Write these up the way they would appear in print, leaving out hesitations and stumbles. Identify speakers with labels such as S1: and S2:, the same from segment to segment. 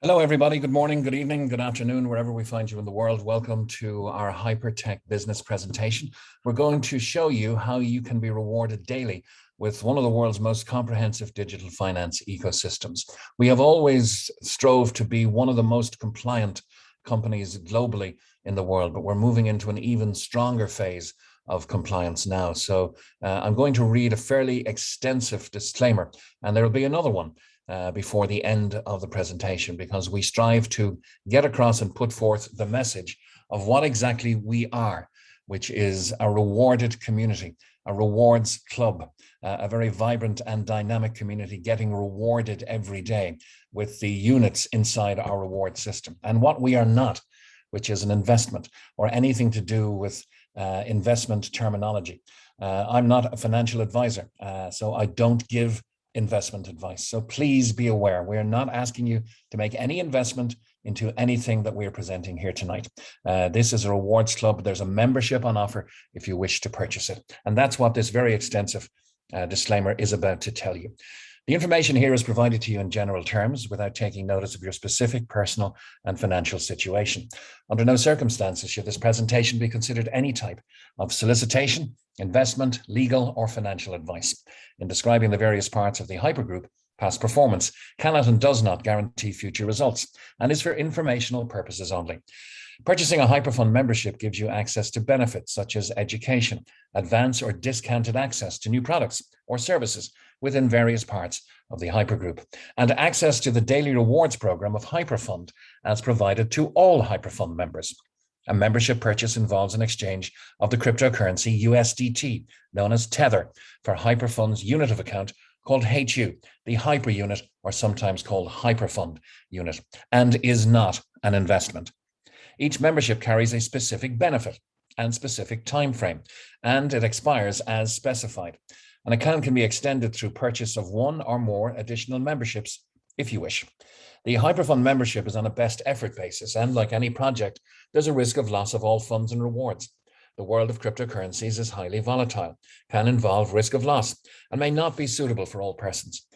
S1: Hello, everybody. Good morning, good evening, good afternoon, wherever we find you in the world. Welcome to our Hypertech business presentation. We're going to show you how you can be rewarded daily with one of the world's most comprehensive digital finance ecosystems. We have always strove to be one of the most compliant companies globally in the world, but we're moving into an even stronger phase of compliance now. So I'm going to read a fairly extensive disclaimer, and there will be another one before the end of the presentation, because we strive to get across and put forth the message of what exactly we are, which is a rewarded community, a rewards club, a very vibrant and dynamic community getting rewarded every day with the units inside our reward system. And what we are not, which is an investment or anything to do with investment terminology. I'm not a financial advisor, so I don't give investment advice. So please be aware, we're not asking you to make any investment into anything that we're presenting here tonight. This is a rewards club. There's a membership on offer if you wish to purchase it. And that's what this very extensive disclaimer is about to tell you. The information here is provided to you in general terms without taking notice of your specific personal and financial situation. Under no circumstances should this presentation be considered any type of solicitation, investment, legal, or financial advice. In describing the various parts of the Hypergroup, past performance cannot and does not guarantee future results and is for informational purposes only. Purchasing a Hyperfund membership gives you access to benefits such as education, advance or discounted access to new products or services within various parts of the Hypergroup, and access to the daily rewards program of Hyperfund as provided to all Hyperfund members. A membership purchase involves an exchange of the cryptocurrency USDT, known as Tether, for Hyperfund's unit of account called HU, the Hyper unit, or sometimes called Hyperfund unit, and is not an investment. Each membership carries a specific benefit and specific time frame, and it expires as specified. An account can be extended through purchase of one or more additional memberships if you wish. The Hyperfund membership is on a best effort basis, and like any project, there's a risk of loss of all funds and rewards. The world of cryptocurrencies is highly volatile, can involve risk of loss, and may not be suitable for all persons.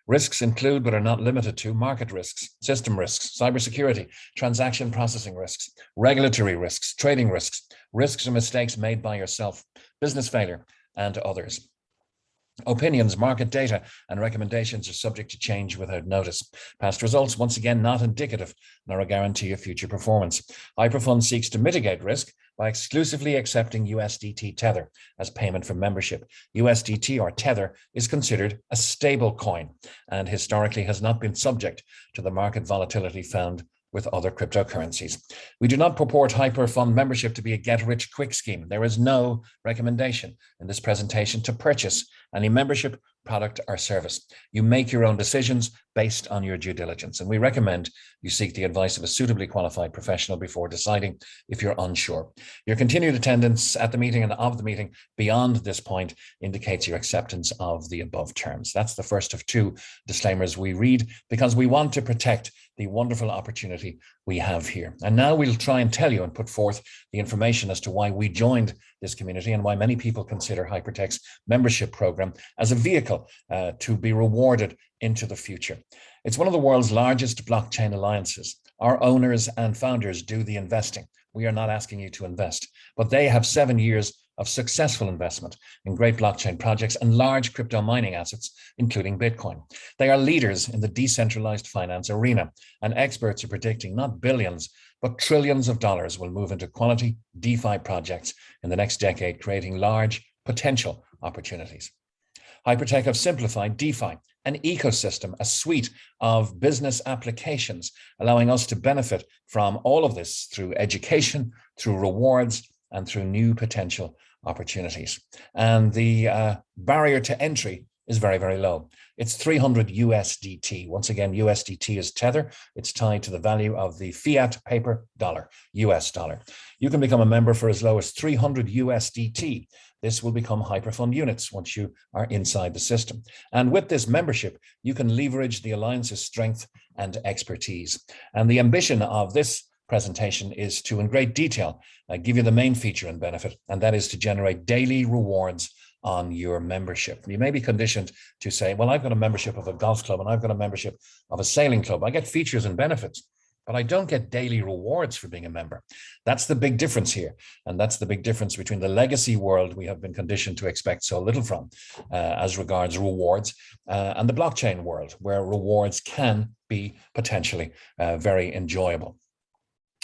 S1: Risks include, but are not limited to, market risks, system risks, cybersecurity, transaction processing risks, regulatory risks, trading risks, risks or mistakes made by yourself, business failure, and others. Opinions, market data, and recommendations are subject to change without notice. Past results, once again, not indicative nor a guarantee of future performance. Hyperfund seeks to mitigate risk by exclusively accepting USDT Tether as payment for membership. USDT, or Tether, is considered a stable coin and historically has not been subject to the market volatility found with other cryptocurrencies. We do not purport Hyperfund membership to be a get-rich-quick scheme. There is no recommendation in this presentation to purchase any membership, product, or service. You make your own decisions based on your due diligence, and we recommend you seek the advice of a suitably qualified professional before deciding if you're unsure. Your continued attendance at the meeting and of the meeting beyond this point indicates your acceptance of the above terms. That's the first of two disclaimers we read because we want to protect the wonderful opportunity we have here. And now we'll try and tell you and put forth the information as to why we joined this community and why many people consider HYPERTECH'S membership program as a vehicle to be rewarded into the future. It's one of the world's largest blockchain alliances. Our owners and founders do the investing. We are not asking you to invest, but they have 7 years of successful investment in great blockchain projects and large crypto mining assets, including Bitcoin. They are leaders in the decentralized finance arena, and experts are predicting not billions, but trillions of dollars will move into quality DeFi projects in the next decade, creating large potential opportunities. HYPERTECH have simplified DeFi, an ecosystem, a suite of business applications, allowing us to benefit from all of this through education, through rewards, and through new potential opportunities. And the barrier to entry is very, very low. It's 300 USDT. Once again, USDT is Tether. It's tied to the value of the fiat paper dollar, US dollar. You can become a member for as low as 300 USDT. This will become Hyperfund units once you are inside the system. And with this membership, you can leverage the Alliance's strength and expertise. And the ambition of this presentation is to, in great detail, give you the main feature and benefit, and that is to generate daily rewards on your membership. You may be conditioned to say, well, I've got a membership of a golf club and I've got a membership of a sailing club. I get features and benefits, but I don't get daily rewards for being a member. That's the big difference here. And that's the big difference between the legacy world we have been conditioned to expect so little from as regards rewards and the blockchain world, where rewards can be potentially very enjoyable.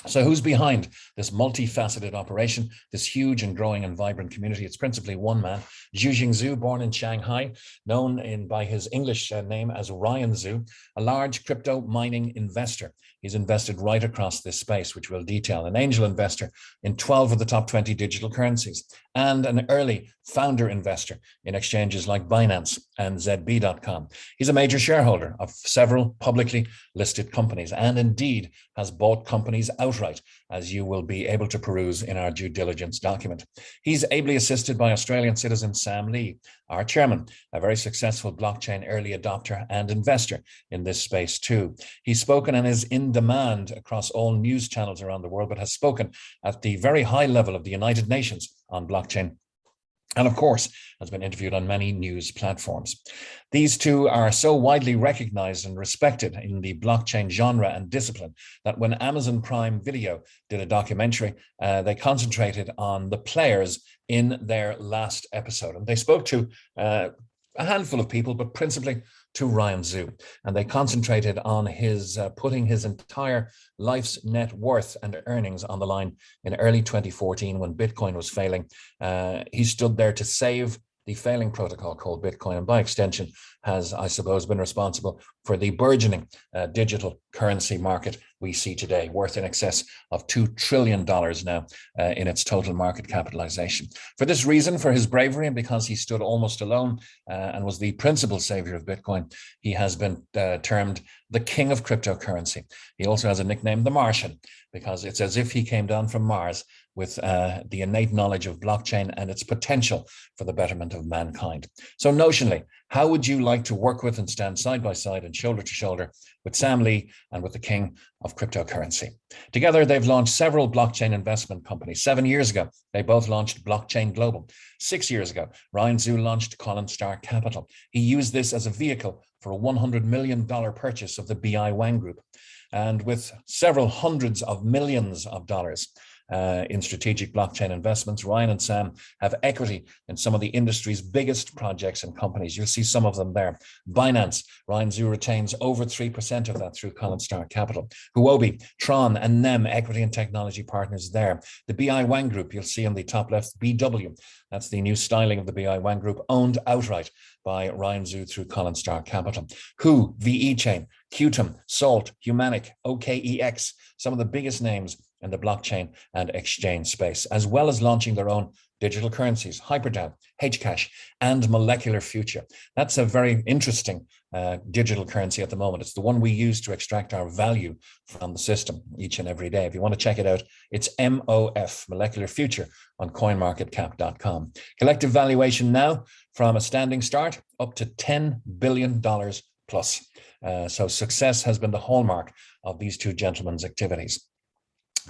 S1: So who's behind this multifaceted operation, this huge and growing and vibrant community? It's principally one man, Zhu Zhu, born in Shanghai, known by his English name as Ryan Zhu, a large crypto mining investor. He's invested right across this space, which we'll detail, an angel investor in 12 of the top 20 digital currencies, and an early founder investor in exchanges like Binance and ZB.com. He's a major shareholder of several publicly listed companies, and indeed has bought companies outright, as you will be able to peruse in our due diligence document. He's ably assisted by Australian citizen Sam Lee, our chairman, a very successful blockchain early adopter and investor in this space too. He's spoken and is in demand across all news channels around the world, but has spoken at the very high level of the United Nations on blockchain, and of course has been interviewed on many news platforms. These two are so widely recognized and respected in the blockchain genre and discipline that when Amazon Prime Video did a documentary, they concentrated on the players in their last episode. And they spoke to a handful of people, but principally to Ryan Zhu. And they concentrated on his putting his entire life's net worth and earnings on the line in early 2014 when Bitcoin was failing. He stood there to save the failing protocol called Bitcoin, and by extension has, I suppose, been responsible for the burgeoning digital currency market we see today, worth in excess of $2 trillion now in its total market capitalization. For this reason, for his bravery, and because he stood almost alone and was the principal savior of Bitcoin, he has been termed the king of cryptocurrency. He also has a nickname, the Martian, because it's as if he came down from Mars with the innate knowledge of blockchain and its potential for the betterment of mankind. So notionally, how would you like to work with and stand side by side and shoulder to shoulder with Sam Lee and with the king of cryptocurrency? Together, they've launched several blockchain investment companies. 7 years ago, they both launched Blockchain Global. 6 years ago, Ryan Zhu launched Collinstar Capital. He used this as a vehicle for a $100 million purchase of the BI Wang Group. And with several hundreds of millions of dollars in strategic blockchain investments, Ryan and Sam have equity in some of the industry's biggest projects and companies. You'll see some of them there. Binance, Ryan Zhu retains over 3% of that through Collinstar Capital. Huobi, Tron and NEM, equity and technology partners there. The BI Wang Group, you'll see on the top left, BW. That's the new styling of the BI Wang Group, owned outright by Ryan Zhu through Collinstar Capital. Who, VE Chain, Qtum, Salt, Humanic, OKEX, some of the biggest names in the blockchain and exchange space, as well as launching their own digital currencies, HYPERTECH, Hcash, and Molecular Future. That's a very interesting digital currency at the moment. It's the one we use to extract our value from the system each and every day. If you want to check it out, it's MOF, Molecular Future, on coinmarketcap.com. Collective valuation now from a standing start up to $10 billion plus. So success has been the hallmark of these two gentlemen's activities.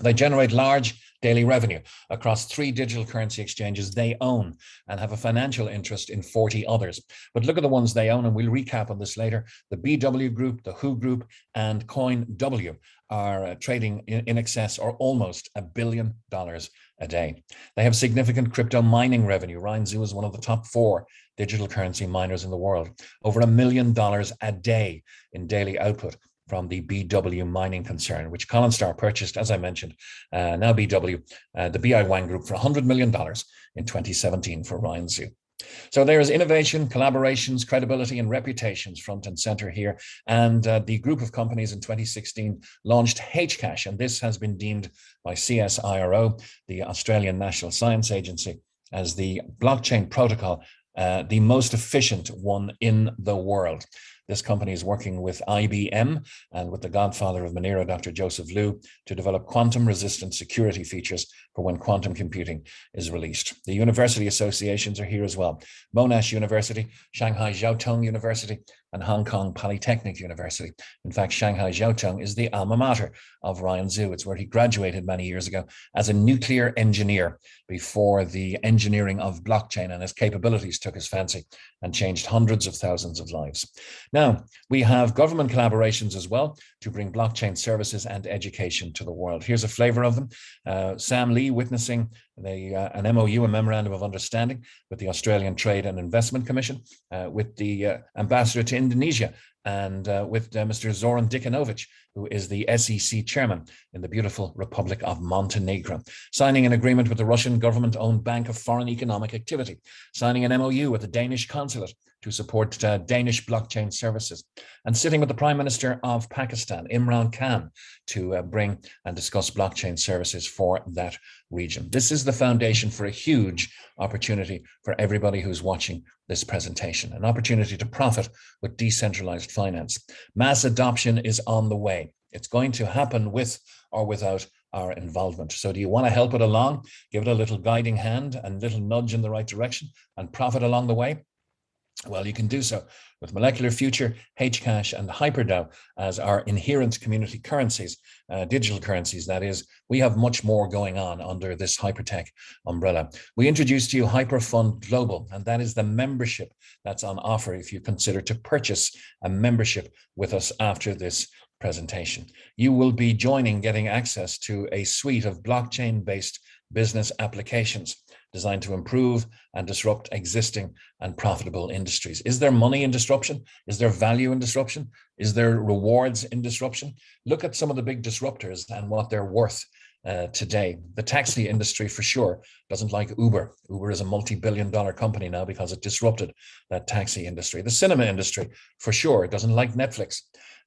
S1: They generate large daily revenue across 3 digital currency exchanges they own and have a financial interest in 40 others. But look at the ones they own, and we'll recap on this later. The BW Group, the Who Group, and CoinW are trading in excess or almost $1 billion a day. They have significant crypto mining revenue. Ryan Zhu is one of the top 4 digital currency miners in the world. Over $1 million a day in daily output from the BW mining concern, which Collinstar purchased, as I mentioned, now BW, the BI Wang Group for $100 million in 2017 for Ryan Zhu. So there is innovation, collaborations, credibility, and reputations front and center here. And the group of companies in 2016 launched Hcash, and this has been deemed by CSIRO, the Australian National Science Agency, as the blockchain protocol the most efficient one in the world. This company is working with IBM and with the godfather of Monero, Dr. Joseph Liu, to develop quantum-resistant security features for when quantum computing is released. The university associations are here as well. Monash University, Shanghai Jiao Tong University, and Hong Kong Polytechnic University. In fact, Shanghai Jiao Tong is the alma mater of Ryan Zhu. It's where he graduated many years ago as a nuclear engineer before the engineering of blockchain and his capabilities took his fancy and changed hundreds of thousands of lives. Now, we have government collaborations as well to bring blockchain services and education to the world. Here's a flavor of them. Sam Lee witnessing an MOU, a Memorandum of Understanding with the Australian Trade and Investment Commission, with the ambassador to Indonesia, and with Mr. Zoran Dikanovic, who is the SEC chairman in the beautiful Republic of Montenegro, signing an agreement with the Russian government-owned Bank of Foreign Economic Activity, signing an MOU with the Danish consulate to support Danish blockchain services, and sitting with the Prime Minister of Pakistan, Imran Khan, to bring and discuss blockchain services for that region. This is the foundation for a huge opportunity for everybody who's watching this presentation, an opportunity to profit with decentralized finance. Mass adoption is on the way. It's going to happen with or without our involvement. So do you want to help it along? Give it a little guiding hand and a little nudge in the right direction and profit along the way? Well, you can do so with Molecular Future, Hcash, and HyperDAO as our inherent community currencies, digital currencies. That is, we have much more going on under this Hypertech umbrella. We introduced to you Hyperfund Global, and that is the membership that's on offer if you consider to purchase a membership with us after this presentation. You will be getting access to a suite of blockchain-based business applications designed to improve and disrupt existing and profitable industries. Is there money in disruption? Is there value in disruption? Is there rewards in disruption? Look at some of the big disruptors and what they're worth today. The taxi industry, for sure, doesn't like Uber. Uber is a multi-billion-dollar company now because it disrupted that taxi industry. The cinema industry, for sure, doesn't like Netflix.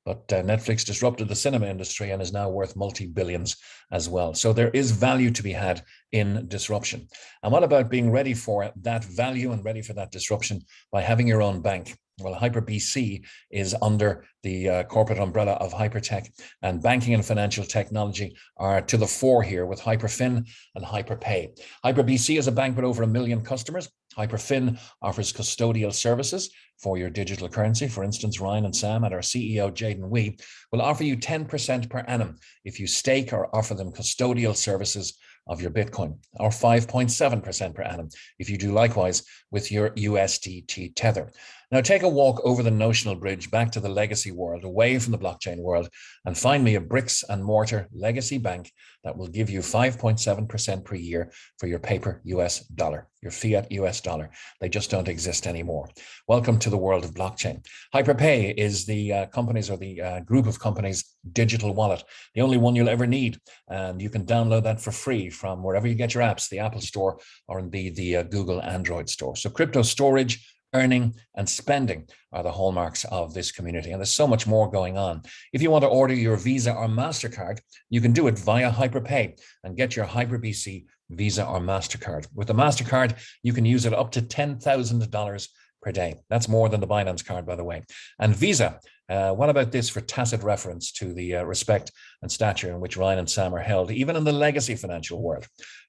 S1: But Netflix disrupted the cinema industry and is now worth multi-billions as well. So there is value to be had in disruption. And what about being ready for that value and ready for that disruption by having your own bank? Well, HyperBC is under the corporate umbrella of Hypertech, and banking and financial technology are to the fore here with Hyperfin and Hyperpay. HyperBC is a bank with over 1 million customers. Hyperfin offers custodial services for your digital currency. For instance, Ryan and Sam and our CEO, Jaden Wee, will offer you 10% per annum if you stake or offer them custodial services of your Bitcoin, or 5.7% per annum if you do likewise with your USDT Tether. Now take a walk over the notional bridge back to the legacy world, away from the blockchain world, and find me a bricks and mortar legacy bank that will give you 5.7% per year for your paper US dollar, your fiat US dollar. They just don't exist anymore. Welcome to the world of blockchain. Hyperpay is the company's, or the group of companies' digital wallet, the only one you'll ever need. And you can download that for free from wherever you get your apps, the Apple Store, or indeed the Google Android Store. So crypto storage, earning, and spending are the hallmarks of this community. And there's so much more going on. If you want to order your Visa or MasterCard, you can do it via Hyperpay and get your HyperBC Visa or MasterCard. With the MasterCard, you can use it up to $10,000 per day. That's more than the Binance card, by the way. And Visa, what about this for tacit reference to the respect and stature in which Ryan and Sam are held, even in the legacy financial world?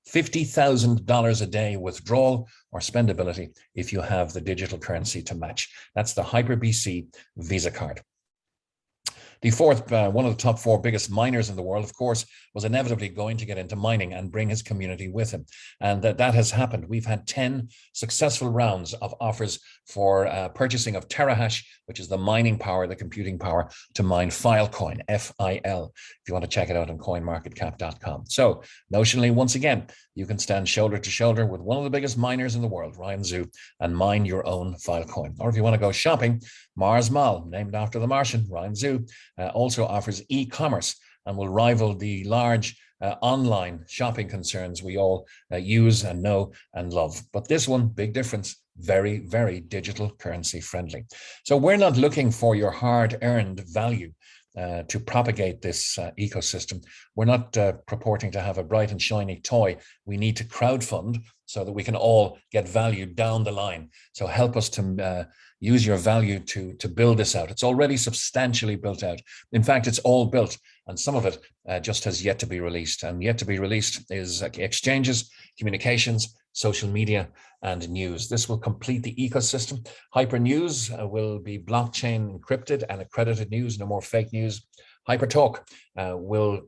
S1: $50,000 a day withdrawal or spendability if you have the digital currency to match. That's the HyperBC Visa card. The fourth, one of the top 4 biggest miners in the world, of course, was inevitably going to get into mining and bring his community with him. And that has happened. We've had 10 successful rounds of offers for purchasing of terahash, which is the mining power, the computing power to mine Filecoin, F-I-L, if you want to check it out on coinmarketcap.com. So notionally, once again, you can stand shoulder to shoulder with one of the biggest miners in the world, Ryan Zhu, and mine your own Filecoin. Or if you want to go shopping, Mars Mall, named after the Martian, Ryan Zhu, also offers e-commerce and will rival the large online shopping concerns we all use and know and love. But this one, big difference, very, very digital currency friendly. So we're not looking for your hard-earned value to propagate this ecosystem. We're not purporting to have a bright and shiny toy. We need to crowdfund so that we can all get value down the line. So help us to use your value to build this out. It's already substantially built out. In fact, it's all built, and some of it just has yet to be released. And yet to be released is exchanges, communications, social media, and news. This will complete the ecosystem. Hyper News will be blockchain encrypted and accredited news, no more fake news. HyperTalk will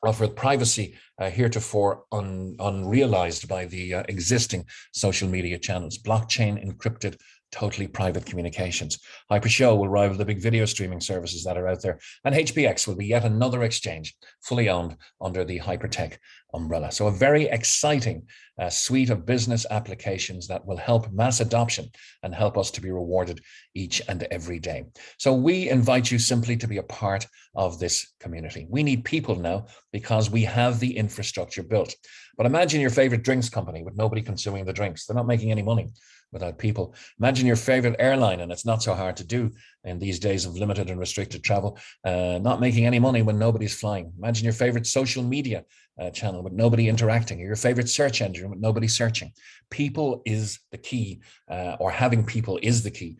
S1: offer privacy heretofore unrealized by the existing social media channels. Blockchain encrypted, totally private communications. Hypershow will rival the big video streaming services that are out there. And HPX will be yet another exchange fully owned under the Hypertech umbrella. So a very exciting suite of business applications that will help mass adoption and help us to be rewarded each and every day. So we invite you simply to be a part of this community. We need people now because we have the infrastructure built. But imagine your favorite drinks company with nobody consuming the drinks. They're not making any money without people. Imagine your favorite airline, and it's not so hard to do in these days of limited and restricted travel, not making any money when nobody's flying. Imagine your favorite social media channel with nobody interacting, or your favorite search engine with nobody searching. People is the key, or having people is the key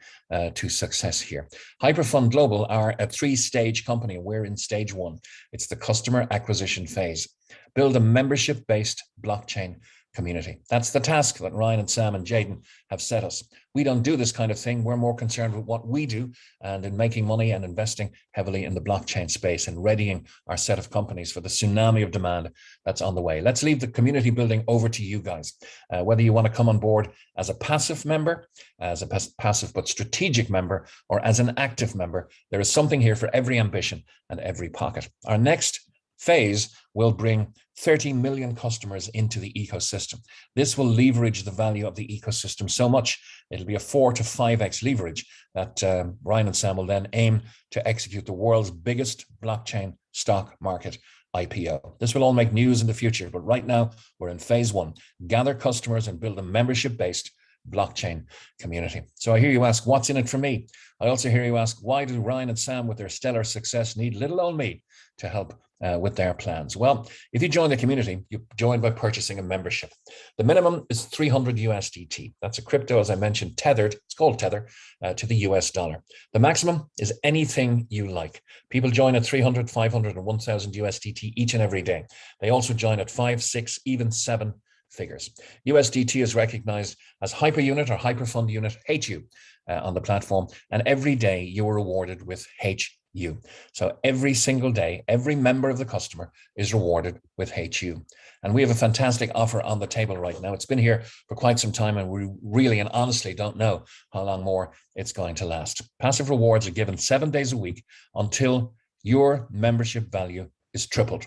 S1: to success here. Hyperfund Global are a 3-stage company. We're in stage 1. It's the customer acquisition phase. Build a membership-based blockchain community. That's the task that Ryan and Sam and Jaden have set us. We don't do this kind of thing. We're more concerned with what we do and in making money and investing heavily in the blockchain space and readying our set of companies for the tsunami of demand that's on the way. Let's leave the community building over to you guys. Whether you want to come on board as a passive member, as a passive but strategic member, or as an active member, there is something here for every ambition and every pocket. Our next phase will bring 30 million customers into the ecosystem. This will leverage the value of the ecosystem so much, it'll be a 4 to 5x leverage that Ryan and Sam will then aim to execute the world's biggest blockchain stock market IPO. This will all make news in the future, but right now we're in phase 1. Gather customers and build a membership-based blockchain community. So I hear you ask, what's in it for me? I also hear you ask, why do Ryan and Sam with their stellar success need little old me to help with their plans? Well, if you join the community, you join by purchasing a membership. The minimum is 300 USDT. That's a crypto, as I mentioned, tethered, it's called Tether, to the US dollar. The maximum is anything you like. People join at 300, 500, and 1,000 USDT each and every day. They also join at 5, 6, even 7 figures. USDT is recognized as hyper unit or hyperfund unit HU on the platform, and every day you are rewarded with HU. So every single day, every member of the customer is rewarded with HU. And we have a fantastic offer on the table right now. It's been here for quite some time, and we really and honestly don't know how long more it's going to last. Passive rewards are given 7 days a week until your membership value is tripled.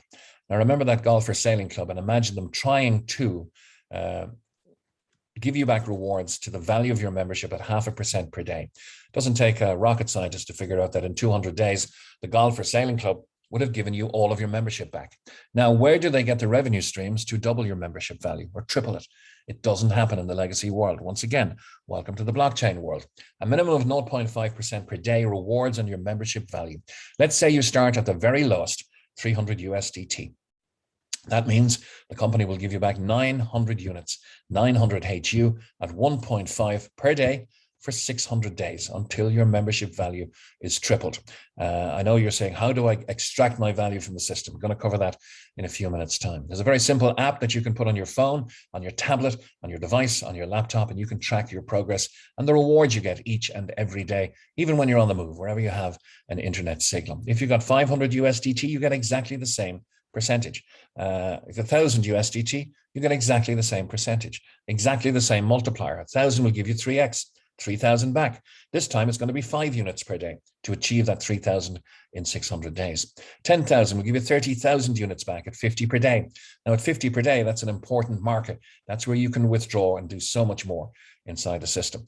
S1: Now, remember that golfer sailing club and imagine them trying to give you back rewards to the value of your membership at 0.5% per day. It doesn't take a rocket scientist to figure out that in 200 days, the golfer sailing club would have given you all of your membership back. Now, where do they get the revenue streams to double your membership value or triple it? It doesn't happen in the legacy world. Once again, welcome to the blockchain world. A minimum of 0.5% per day rewards on your membership value. Let's say you start at the very lowest, 300 USDT. That means the company will give you back 900 units, 900 HU at 1.5 per day for 600 days until your membership value is tripled. I know you're saying, how do I extract my value from the system? We're going to cover that in a few minutes' time. There's a very simple app that you can put on your phone, on your tablet, on your device, on your laptop, and you can track your progress and the rewards you get each and every day, even when you're on the move, wherever you have an internet signal. If you got 500 USDT, you get exactly the same percentage. If 1,000 USDT, you get exactly the same percentage, exactly the same multiplier. 1,000 will give you 3x, 3,000 back. This time it's going to be 5 units per day to achieve that 3,000 in 600 days. 10,000 will give you 30,000 units back at 50 per day. Now at 50 per day, that's an important market. That's where you can withdraw and do so much more inside the system.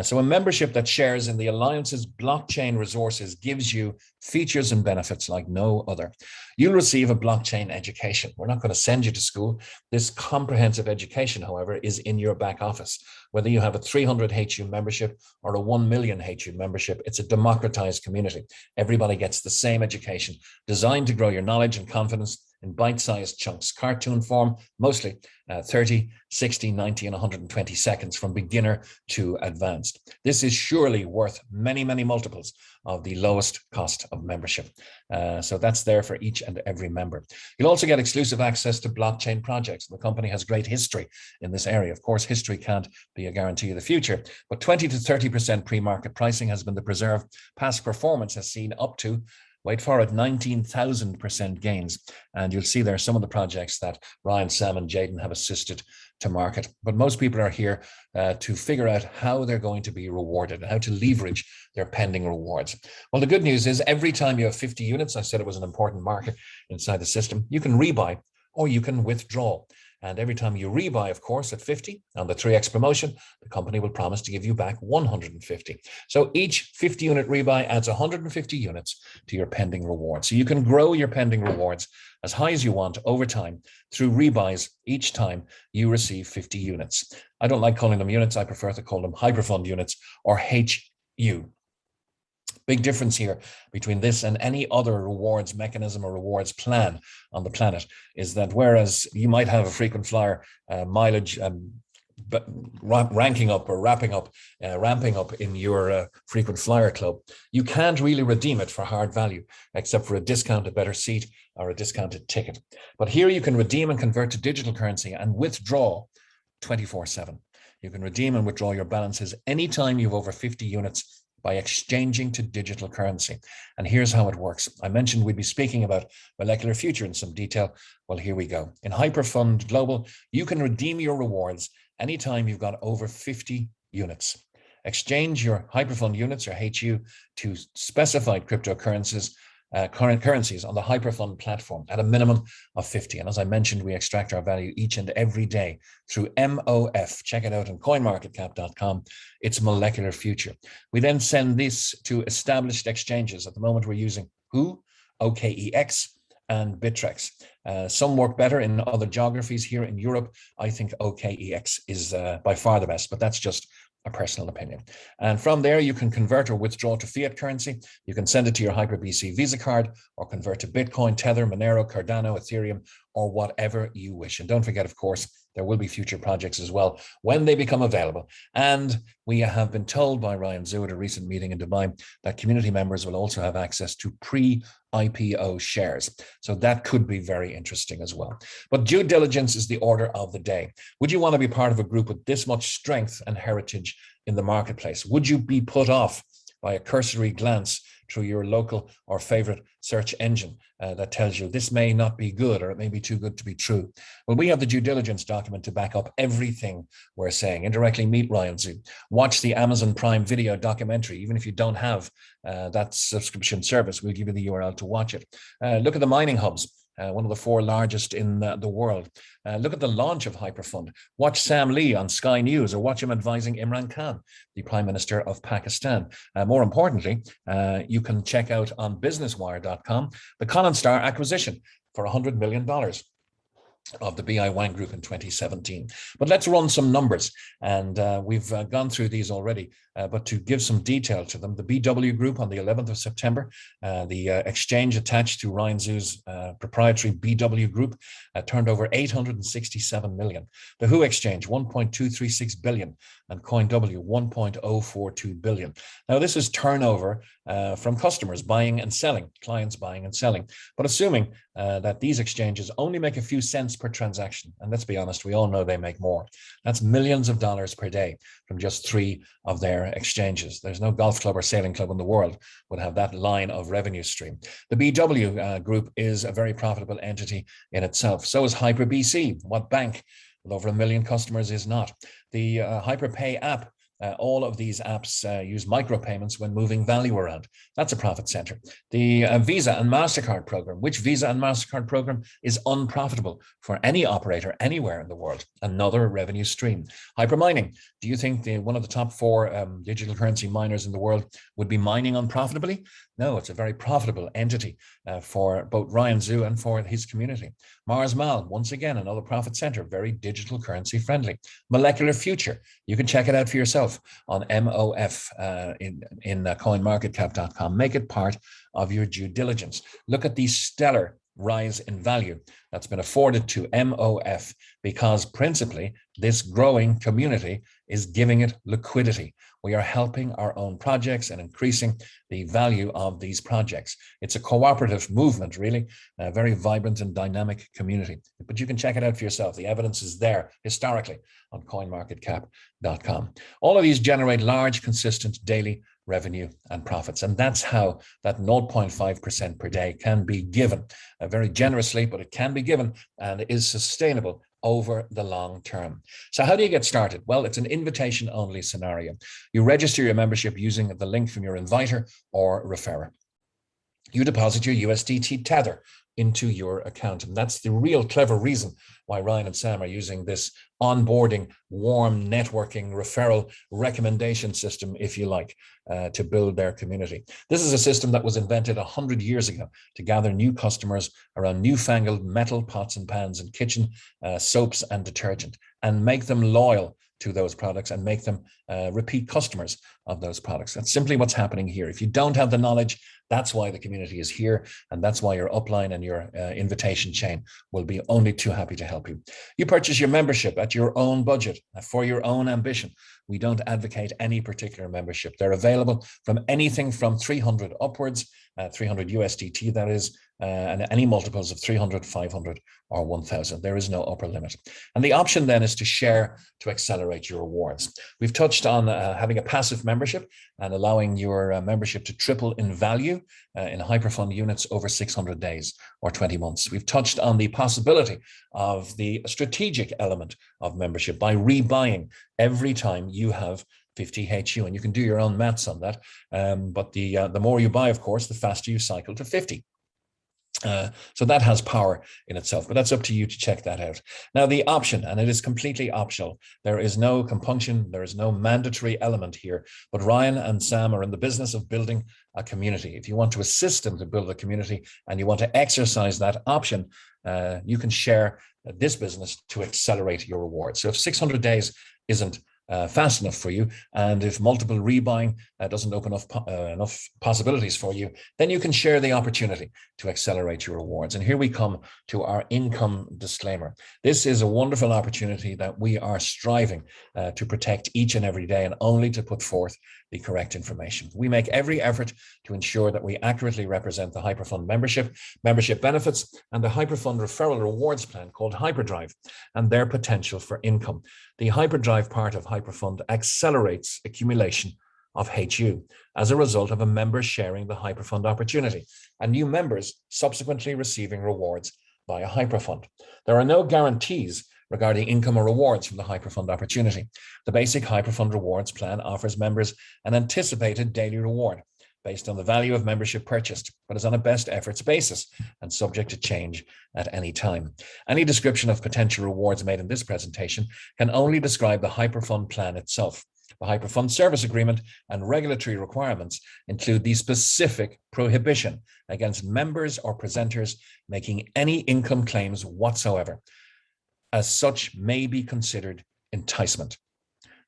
S1: So a membership that shares in the Alliance's blockchain resources gives you features and benefits like no other. You'll receive a blockchain education. We're not going to send you to school. This comprehensive education, however, is in your back office. Whether you have a 300 HU membership or a 1 million HU membership, it's a democratized community. Everybody gets the same education designed to grow your knowledge and confidence in bite-sized chunks, cartoon form, mostly 30, 60, 90, and 120 seconds from beginner to advanced. This is surely worth many, many multiples of the lowest cost of membership. So that's there for each and every member. You'll also get exclusive access to blockchain projects. The company has great history in this area. Of course, history can't be a guarantee of the future, but 20 to 30% pre-market pricing has been the preserve. Past performance has seen up to, wait for it, 19,000% gains. And you'll see there some of the projects that Ryan, Sam, and Jaden have assisted to market. But most people are here to figure out how they're going to be rewarded, how to leverage their pending rewards. Well, the good news is every time you have 50 units, I said it was an important market inside the system, you can rebuy or you can withdraw. And every time you rebuy, of course, at 50 on the 3x promotion, the company will promise to give you back 150. So each 50 unit rebuy adds 150 units to your pending reward. So you can grow your pending rewards as high as you want over time through rebuys each time you receive 50 units. I don't like calling them units. I prefer to call them Hyperfund units or HU. Big difference here between this and any other rewards mechanism or rewards plan on the planet is that whereas you might have a frequent flyer mileage ranking up or ramping up in your frequent flyer club, you can't really redeem it for hard value except for a discounted better seat or a discounted ticket. But here you can redeem and convert to digital currency and withdraw 24/7. You can redeem and withdraw your balances anytime you've over 50 units by exchanging to digital currency. And here's how it works. I mentioned we'd be speaking about Molecular Future in some detail. Well, here we go. In Hyperfund Global, you can redeem your rewards anytime you've got over 50 units. Exchange your Hyperfund units or HU to specified cryptocurrencies currencies on the Hyperfund platform at a minimum of 50. And as I mentioned, we extract our value each and every day through MOF. Check it out on coinmarketcap.com. It's Molecular Future. We then send this to established exchanges. At the moment, we're using WHO, OKEX, and Bittrex. Some work better in other geographies. Here in Europe, I think OKEX is by far the best, but that's just a personal opinion. And from there, you can convert or withdraw to fiat currency. You can send it to your HyperBC Visa card or convert to Bitcoin, Tether, Monero, Cardano, Ethereum, or whatever you wish. And don't forget, of course, there will be future projects as well when they become available. And we have been told by Ryan Zhu at a recent meeting in Dubai that community members will also have access to pre-IPO shares. So that could be very interesting as well. But due diligence is the order of the day. Would you want to be part of a group with this much strength and heritage in the marketplace? Would you be put off by a cursory glance through your local or favorite search engine that tells you this may not be good or it may be too good to be true? Well, we have the due diligence document to back up everything we're saying. Indirectly meet Ryan Zhu. Watch the Amazon Prime Video documentary. Even if you don't have that subscription service, we'll give you the URL to watch it. Look at the mining hubs. One of the 4 largest in the world. Look at the launch of Hyperfund. Watch Sam Lee on Sky News or watch him advising Imran Khan, the Prime Minister of Pakistan. More importantly, you can check out on businesswire.com the Colin Star acquisition for $100 million of the BI Wang Group in 2017. But let's run some numbers. And we've gone through these already, but to give some detail to them, the BW Group on the 11th of September, the exchange attached to Ryan Zhu's proprietary BW Group turned over 867 million. The WHO Exchange, 1.236 billion, and CoinW, 1.042 billion. Now, this is turnover from customers buying and selling, clients buying and selling. But assuming that these exchanges only make a few cents per transaction, and let's be honest, we all know they make more. That's millions of dollars per day from just 3 of their exchanges. There's no golf club or sailing club in the world would have that line of revenue stream. The BW Group is a very profitable entity in itself. So is HyperBC. What bank with over 1 million customers is not? The HyperPay app. All of these apps use micropayments when moving value around. That's a profit center. The Visa and MasterCard program. Which Visa and MasterCard program is unprofitable for any operator anywhere in the world? Another revenue stream. Hypermining. Do you think one of the top 4 digital currency miners in the world would be mining unprofitably? No, it's a very profitable entity for both Ryan Zhu and for his community. Mars Mal, once again, another profit center, very digital currency friendly. Molecular Future. You can check it out for yourself on MOF in coinmarketcap.com. Make it part of your due diligence. Look at these stellar rise in value that's been afforded to MOF because principally this growing community is giving it liquidity. We are helping our own projects and increasing the value of these projects. It's a cooperative movement, really, a very vibrant and dynamic community. But you can check it out for yourself. The evidence is there historically on coinmarketcap.com. All of these generate large, consistent daily revenue and profits. And that's how that 0.5% per day can be given very generously, but it can be given and is sustainable over the long term. So how do you get started? Well, it's an invitation only scenario. You register your membership using the link from your inviter or referrer. You deposit your USDT Tether into your account. And that's the real clever reason why Ryan and Sam are using this onboarding, warm networking, referral recommendation system, if you like, to build their community. This is a system that was invented 100 years ago to gather new customers around newfangled metal pots and pans and kitchen soaps and detergent and make them loyal to those products and make them repeat customers of those products. That's simply what's happening here. If you don't have the knowledge, that's why the community is here, and that's why your upline and your invitation chain will be only too happy to help you. You purchase your membership at your own budget for your own ambition. We don't advocate any particular membership. They're available from anything from 300 upwards, 300 USDT that is, and any multiples of 300, 500, or 1,000. There is no upper limit. And the option then is to share to accelerate your rewards. We've touched on having a passive membership and allowing your membership to triple in value in Hyperfund units over 600 days or 20 months. We've touched on the possibility of the strategic element of membership by rebuying every time you have 50 HU, and you can do your own maths on that. But the more you buy, of course, the faster you cycle to 50. So that has power in itself, but that's up to you to check that out. Now, the option, and it is completely optional. There is no compunction. There is no mandatory element here, but Ryan and Sam are in the business of building a community. If you want to assist them to build a community and you want to exercise that option, you can share this business to accelerate your rewards. So if 600 days isn't fast enough for you, and if multiple rebuying doesn't open up enough possibilities for you, then you can share the opportunity to accelerate your rewards. And here we come to our income disclaimer. This is a wonderful opportunity that we are striving to protect each and every day, and only to put forth the correct information. We make every effort to ensure that we accurately represent the Hyperfund membership benefits, and the Hyperfund referral rewards plan called Hyperdrive and their potential for income. The Hyperdrive part of Hyperfund accelerates accumulation of HU as a result of a member sharing the Hyperfund opportunity and new members subsequently receiving rewards via Hyperfund. There are no guarantees regarding income or rewards from the Hyperfund opportunity. The basic Hyperfund rewards plan offers members an anticipated daily reward based on the value of membership purchased, but is on a best efforts basis and subject to change at any time. Any description of potential rewards made in this presentation can only describe the Hyperfund plan itself. The Hyperfund service agreement and regulatory requirements include the specific prohibition against members or presenters making any income claims whatsoever. As such, may be considered enticement.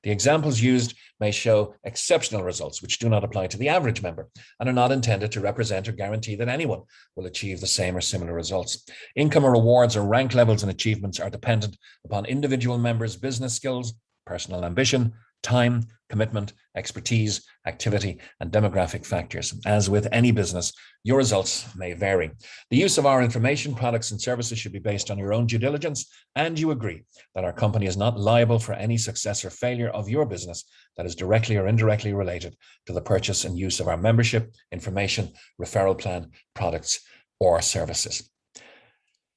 S1: The examples used may show exceptional results, which do not apply to the average member and are not intended to represent or guarantee that anyone will achieve the same or similar results. Income or rewards or rank levels and achievements are dependent upon individual members' business skills, personal ambition, time, commitment, expertise, activity, and demographic factors. As with any business, your results may vary. The use of our information, products, and services should be based on your own due diligence, and you agree that our company is not liable for any success or failure of your business that is directly or indirectly related to the purchase and use of our membership, information, referral plan, products, or services.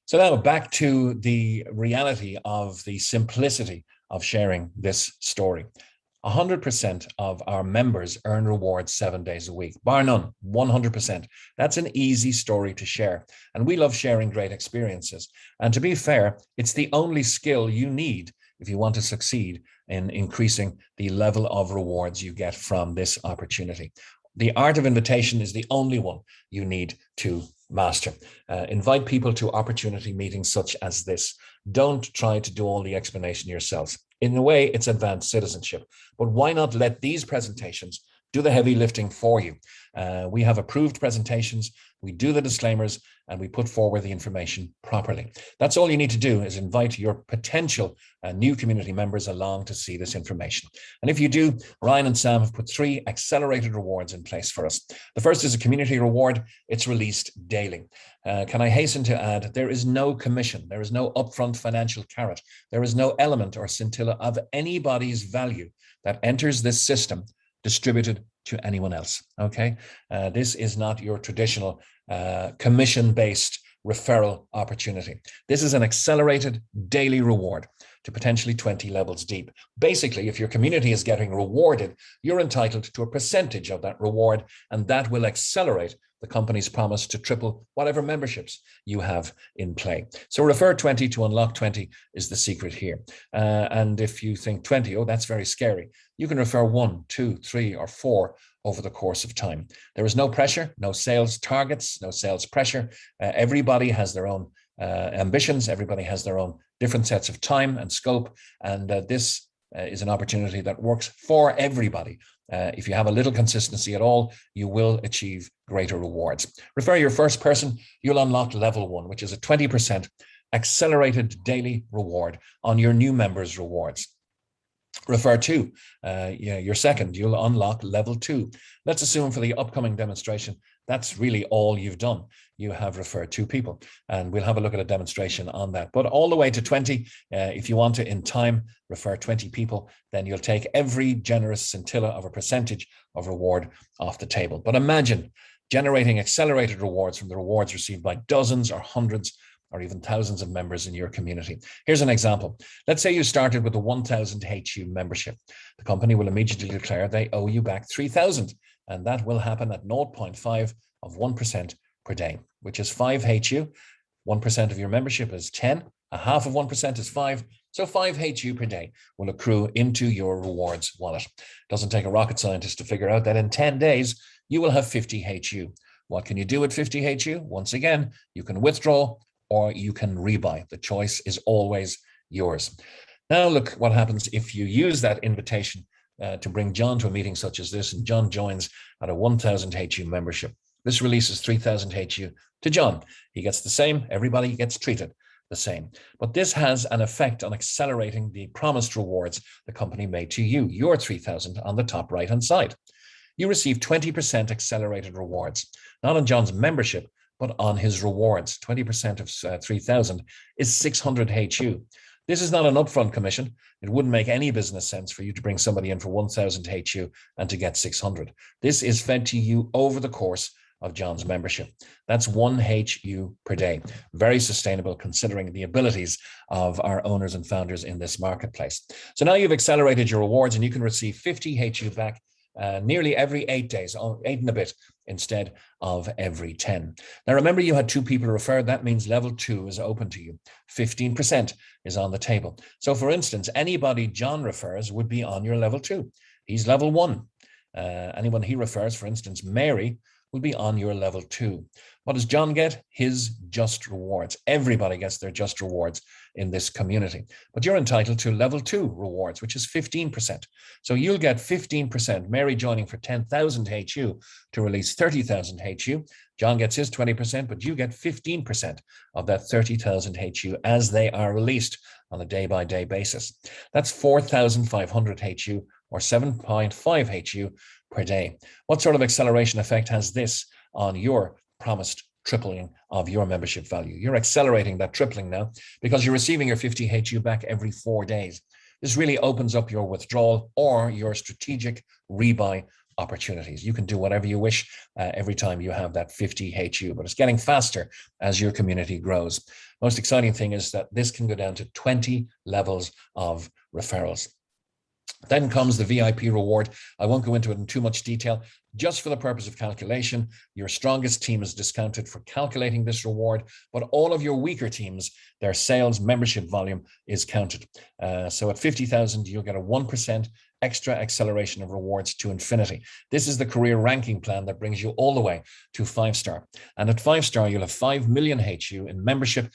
S1: So now back to the reality of the simplicity of sharing this story. 100% of our members earn rewards 7 days a week, bar none, 100%. That's an easy story to share. And we love sharing great experiences. And to be fair, it's the only skill you need if you want to succeed in increasing the level of rewards you get from this opportunity. The art of invitation is the only one you need to master. Invite people to opportunity meetings such as this. Don't try to do all the explanation yourselves. In a way, it's advanced citizenship, but why not let these presentations do the heavy lifting for you? We have approved presentations, we do the disclaimers, and we put forward the information properly. That's all you need to do, is invite your potential new community members along to see this information. And if you do, Ryan and Sam have put 3 accelerated rewards in place for us. The first is a community reward. It's released daily. Can I hasten to add, there is no commission, there is no upfront financial carrot, there is no element or scintilla of anybody's value that enters this system distributed to anyone else, okay? This is not your traditional commission-based referral opportunity. This is an accelerated daily reward to potentially 20 levels deep. Basically, if your community is getting rewarded, you're entitled to a percentage of that reward, and that will accelerate the company's promise to triple whatever memberships you have in play. So refer 20 to unlock 20 is the secret here. And if you think 20, oh, that's very scary, you can refer 1, 2, 3, or 4 over the course of time. There is no pressure, no sales targets, no sales pressure. Everybody has their own ambitions. Everybody has their own different sets of time and scope. And this is an opportunity that works for everybody. If you have a little consistency at all, you will achieve greater rewards. Refer your first person, you'll unlock level 1, which is a 20% accelerated daily reward on your new members' rewards. Refer 2, your second, you'll unlock level 2. Let's assume for the upcoming demonstration, that's really all you've done. You have referred 2 people, and we'll have a look at a demonstration on that. But all the way to 20, if you want to, in time, refer 20 people, then you'll take every generous scintilla of a percentage of reward off the table. But imagine generating accelerated rewards from the rewards received by dozens or hundreds or even thousands of members in your community. Here's an example. Let's say you started with a 1,000 HU membership. The company will immediately declare they owe you back 3,000, and that will happen at 0.5 of 1% per day, which is 5 HU. 1% of your membership is 10. A half of 1% is 5. So 5 HU per day will accrue into your rewards wallet. Doesn't take a rocket scientist to figure out that in 10 days, you will have 50 HU. What can you do with 50 HU? Once again, you can withdraw or you can rebuy. The choice is always yours. Now look what happens if you use that invitation to bring John to a meeting such as this, and John joins at a 1,000 HU membership. This releases 3,000 HU to John. He gets the same, everybody gets treated the same. But this has an effect on accelerating the promised rewards the company made to you, your 3,000 on the top right-hand side. You receive 20% accelerated rewards, not on John's membership, but on his rewards. 20% of 3,000 is 600 HU. This is not an upfront commission. It wouldn't make any business sense for you to bring somebody in for 1,000 HU and to get 600. This is fed to you over the course of John's membership. That's 1 HU per day. Very sustainable considering the abilities of our owners and founders in this marketplace. So now you've accelerated your rewards and you can receive 50 HU back nearly every 8 days, 8 and a bit, instead of every 10. Now, remember, you had 2 people referred. That means level 2 is open to you. 15% is on the table. So for instance, anybody John refers would be on your level 2. He's level 1. Anyone he refers, for instance, Mary, will be on your level 2. What does John get? His just rewards. Everybody gets their just rewards in this community. But you're entitled to level 2 rewards, which is 15%. So you'll get 15%, Mary joining for 10,000 HU to release 30,000 HU. John gets his 20%, but you get 15% of that 30,000 HU as they are released on a day-by-day basis. That's 4,500 HU or 7.5 HU per day. What sort of acceleration effect has this on your promised tripling of your membership value? You're accelerating that tripling now because you're receiving your 50 HU back every 4 days. This really opens up your withdrawal or your strategic rebuy opportunities. You can do whatever you wish every time you have that 50 HU, but it's getting faster as your community grows. Most exciting thing is that this can go down to 20 levels of referrals. Then comes the VIP reward. I won't go into it in too much detail. Just for the purpose of calculation, your strongest team is discounted for calculating this reward, but all of your weaker teams, their sales membership volume is counted. So at 50,000, you'll get a 1% extra acceleration of rewards to infinity. This is the career ranking plan that brings you all the way to 5-star. And at 5-star, you'll have 5 million HU in membership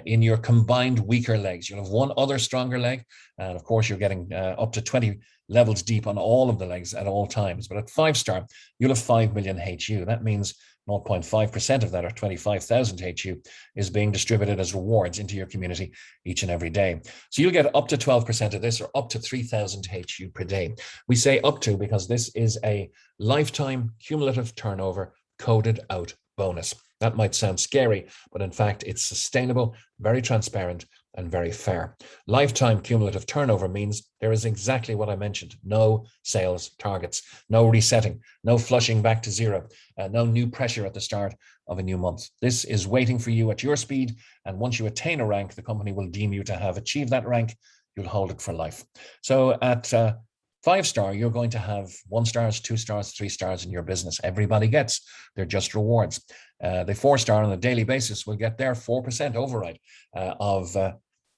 S1: in your combined weaker legs. You'll have one other stronger leg. And of course, you're getting up to 20 levels deep on all of the legs at all times. But at 5-star, you'll have 5 million HU. That means 0.5% of that, or 25,000 HU, is being distributed as rewards into your community each and every day. So you'll get up to 12% of this, or up to 3,000 HU per day. We say up to because this is a lifetime cumulative turnover coded out bonus. That might sound scary, but in fact, it's sustainable, very transparent, and very fair. Lifetime cumulative turnover means there is exactly what I mentioned: no sales targets, no resetting, no flushing back to zero, no new pressure at the start of a new month. This is waiting for you at your speed, and once you attain a rank, the company will deem you to have achieved that rank. You'll hold it for life. So at 5-star, you're going to have 1 stars, 2 stars, 3 stars in your business. Everybody gets. They're just rewards. The 4-star on a daily basis will get their 4% override of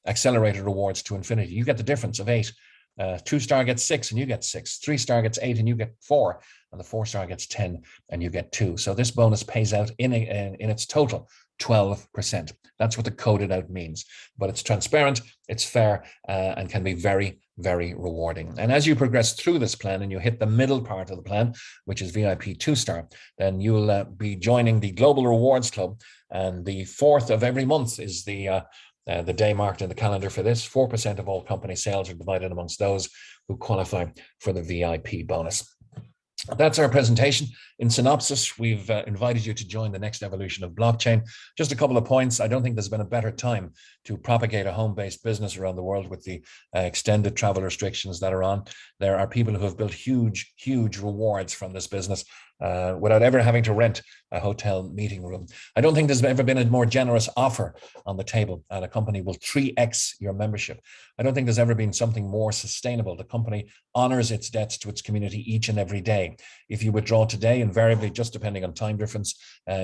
S1: accelerated rewards to infinity. You get the difference of 8. 2-star gets 6 and you get 6. 3-star gets 8 and you get 4. And the 4-star gets 10 and you get 2. So this bonus pays out in its total 12%. That's what the coded out means. But it's transparent, it's fair, and can be very, very rewarding. And as you progress through this plan and you hit the middle part of the plan, which is VIP 2-star, then you'll be joining the Global Rewards Club. And the 4th of every month is the day marked in the calendar for this. 4% of all company sales are divided amongst those who qualify for the VIP bonus. That's our presentation. In synopsis, we've invited you to join the next evolution of blockchain. Just a couple of points. I don't think there's been a better time to propagate a home-based business around the world with the extended travel restrictions that are on. There are people who have built huge, huge rewards from this business without ever having to rent a hotel meeting room. I don't think there's ever been a more generous offer on the table, and a company will 3x your membership. I don't think there's ever been something more sustainable. The company honors its debts to its community each and every day. If you withdraw today, invariably, just depending on time difference,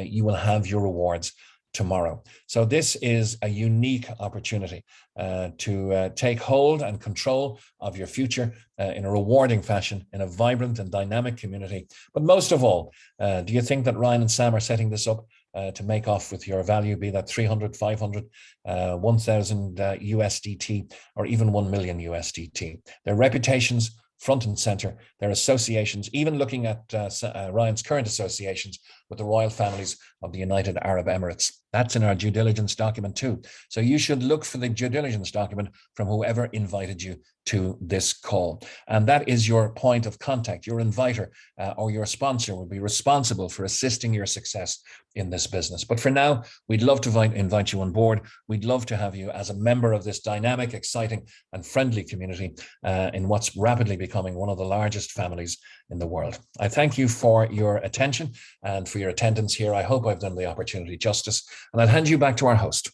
S1: you will have your rewards tomorrow. So this is a unique opportunity to take hold and control of your future in a rewarding fashion, in a vibrant and dynamic community. But most of all, do you think that Ryan and Sam are setting this up to make off with your value, be that 300, 500, 1,000 USDT, or even 1 million USDT? Their reputations front and center, their associations, even looking at Ryan's current associations with the royal families of the United Arab Emirates. That's in our due diligence document too. So you should look for the due diligence document from whoever invited you to this call. And that is your point of contact. Your inviter or your sponsor will be responsible for assisting your success in this business. But for now, we'd love to invite you on board. We'd love to have you as a member of this dynamic, exciting, and friendly community in what's rapidly becoming one of the largest families in the world. I thank you for your attention and for your attendance here. I hope I've done the opportunity justice, and I'll hand you back to our host.